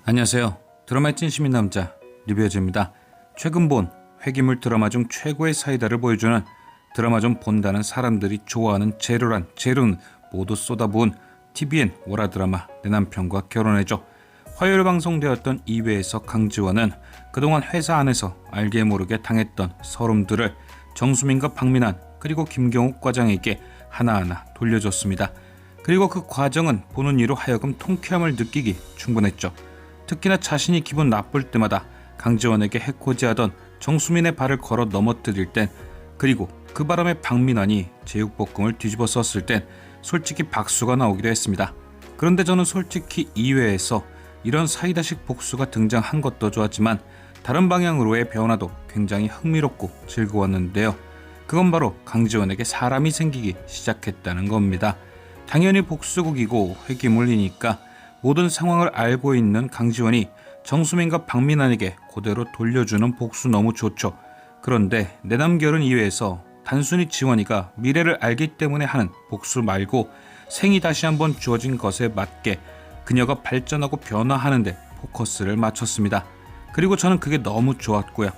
안녕하세요. 드라마의 찐시민 남자 리뷰어즈입니다. 최근 본 회기물 드라마 중 최고의 사이다를 보여주는 드라마 좀 본다는 사람들이 좋아하는 재료란 재료는 모두 쏟아부은 TVN 월화 드라마 내 남편과 결혼해줘. 화요일 방송되었던 2회에서 강지원은 그동안 회사 안에서 알게 모르게 당했던 서름들을 정수민과 박민환 그리고 김경욱 과장에게 하나하나 돌려줬습니다. 그리고 그 과정은 보는 이로 하여금 통쾌함을 느끼기 충분했죠. 특히나 자신이 기분 나쁠 때마다 강지원에게 해코지하던 정수민의 발을 걸어 넘어뜨릴 땐, 그리고 그 바람에 박민환이 제육볶음을 뒤집어 썼을 땐 솔직히 박수가 나오기도 했습니다. 그런데 저는 솔직히 2회에서 이런 사이다식 복수가 등장한 것도 좋았지만 다른 방향으로의 변화도 굉장히 흥미롭고 즐거웠는데요. 그건 바로 강지원에게 사람이 생기기 시작했다는 겁니다. 당연히 복수극이고 회기물이니까 모든 상황을 알고 있는 강지원이 정수민과 박민환에게 그대로 돌려주는 복수 너무 좋죠. 그런데 내남결은 2회에서 단순히 지원이가 미래를 알기 때문에 하는 복수 말고 생이 다시 한번 주어진 것에 맞게 그녀가 발전하고 변화하는 데 포커스를 맞췄습니다. 그리고 저는 그게 너무 좋았고요.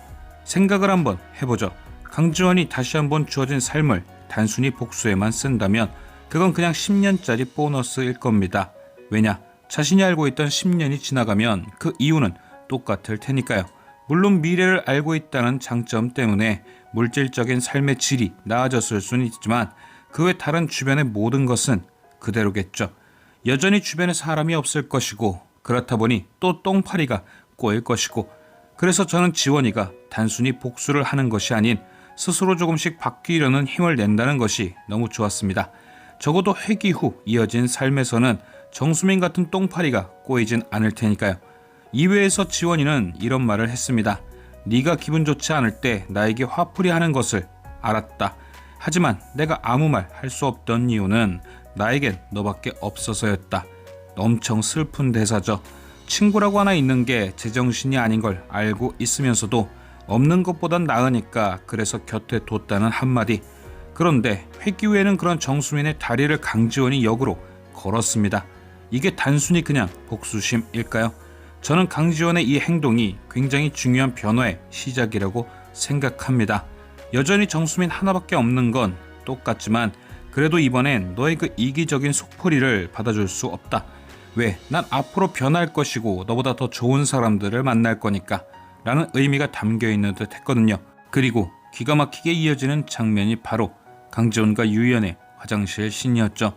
생각을 한번 해보죠. 강지원이 다시 한번 주어진 삶을 단순히 복수에만 쓴다면 그건 그냥 10년짜리 보너스일 겁니다. 왜냐? 자신이 알고 있던 10년이 지나가면 그 이유는 똑같을 테니까요. 물론 미래를 알고 있다는 장점 때문에 물질적인 삶의 질이 나아졌을 수는 있지만 그 외 다른 주변의 모든 것은 그대로겠죠. 여전히 주변에 사람이 없을 것이고, 그렇다 보니 또 똥파리가 꼬일 것이고, 그래서 저는 지원이가 단순히 복수를 하는 것이 아닌 스스로 조금씩 바뀌려는 힘을 낸다는 것이 너무 좋았습니다. 적어도 회기 후 이어진 삶에서는 정수민 같은 똥파리가 꼬이진 않을 테니까요. 2회에서 지원이는 이런 말을 했습니다. 네가 기분 좋지 않을 때 나에게 화풀이 하는 것을 알았다. 하지만 내가 아무 말 할 수 없던 이유는 나에겐 너밖에 없어서였다. 엄청 슬픈 대사죠. 친구라고 하나 있는 게 제정신이 아닌 걸 알고 있으면서도 없는 것보단 나으니까 그래서 곁에 뒀다는 한마디. 그런데 회기 후에는 그런 정수민의 다리를 강지원이 역으로 걸었습니다. 이게 단순히 그냥 복수심일까요? 저는 강지원의 이 행동이 굉장히 중요한 변화의 시작이라고 생각합니다. 여전히 정수민 하나밖에 없는 건 똑같지만 그래도 이번엔 너의 그 이기적인 속풀이를 받아줄 수 없다. 왜? 난 앞으로 변할 것이고 너보다 더 좋은 사람들을 만날 거니까 라는 의미가 담겨있는 듯 했거든요. 그리고 기가 막히게 이어지는 장면이 바로 강지원과 유연의 화장실 씬이었죠.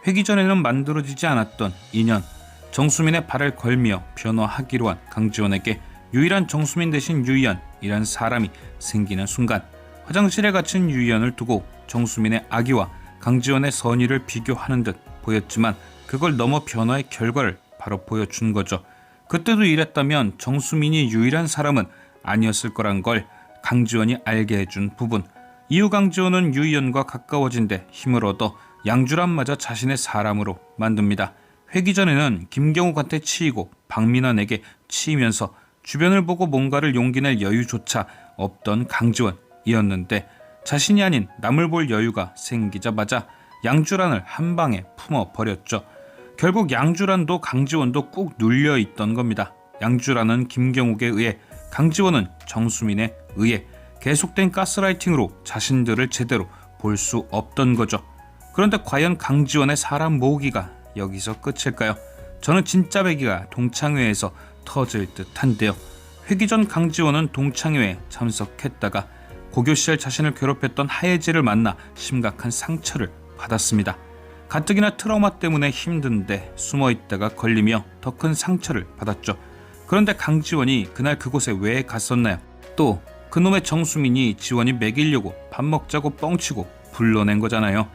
회기 전에는 만들어지지 않았던 인연, 정수민의 발을 걸며 변화하기로 한 강지원에게 유일한 정수민 대신 유연이란 사람이 생기는 순간, 화장실에 갇힌 유연을 두고 정수민의 악의와 강지원의 선의를 비교하는 듯 보였지만 그걸 넘어 변화의 결과를 바로 보여준 거죠. 그때도 이랬다면 정수민이 유일한 사람은 아니었을 거란 걸 강지원이 알게 해준 부분. 이후 강지원은 유연과 가까워진 데 힘을 얻어 양주란마저 자신의 사람으로 만듭니다. 회기 전에는 김경욱한테 치이고 박민환에게 치이면서 주변을 보고 뭔가를 용기낼 여유조차 없던 강지원이었는데, 자신이 아닌 남을 볼 여유가 생기자마자 양주란을 한 방에 품어버렸죠. 결국 양주란도 강지원도 꾹 눌려있던 겁니다. 양주란은 김경욱에 의해, 강지원은 정수민에 의해 계속된 가스라이팅으로 자신들을 제대로 볼 수 없던 거죠. 그런데 과연 강지원의 사람 모으기가 여기서 끝일까요? 저는 진짜 배기가 동창회에서 터질 듯한데요. 회기 전 강지원은 동창회에 참석했다가 고교 시절 자신을 괴롭혔던 하예지를 만나 심각한 상처를 받았습니다. 가뜩이나 트라우마 때문에 힘든데 숨어있다가 걸리며 더 큰 상처를 받았죠. 그런데 강지원이 그날 그곳에 왜 갔었나요? 또 그놈의 정수민이 지원이 먹이려고 밥 먹자고 뻥치고 불러낸 거잖아요.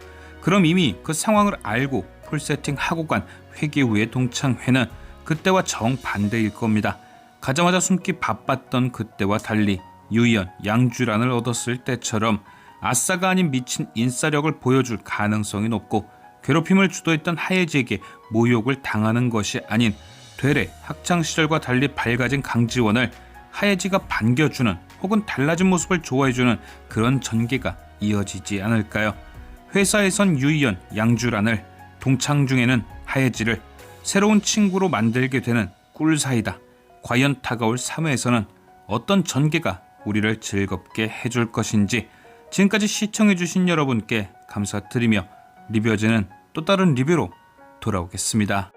그럼 이미 그 상황을 알고 풀세팅하고 간 회기 후의 동창회는 그때와 정반대일 겁니다. 가자마자 숨기 바빴던 그때와 달리 유연, 양주란을 얻었을 때처럼 아싸가 아닌 미친 인싸력을 보여줄 가능성이 높고, 괴롭힘을 주도했던 하예지에게 모욕을 당하는 것이 아닌 되레 학창시절과 달리 밝아진 강지원을 하예지가 반겨주는 혹은 달라진 모습을 좋아해주는 그런 전개가 이어지지 않을까요? 회사에선 유연, 양주란을, 동창 중에는 하예지를 새로운 친구로 만들게 되는 꿀사이다. 과연 다가올 3회에서는 어떤 전개가 우리를 즐겁게 해줄 것인지. 지금까지 시청해주신 여러분께 감사드리며 리뷰어제는 또 다른 리뷰로 돌아오겠습니다.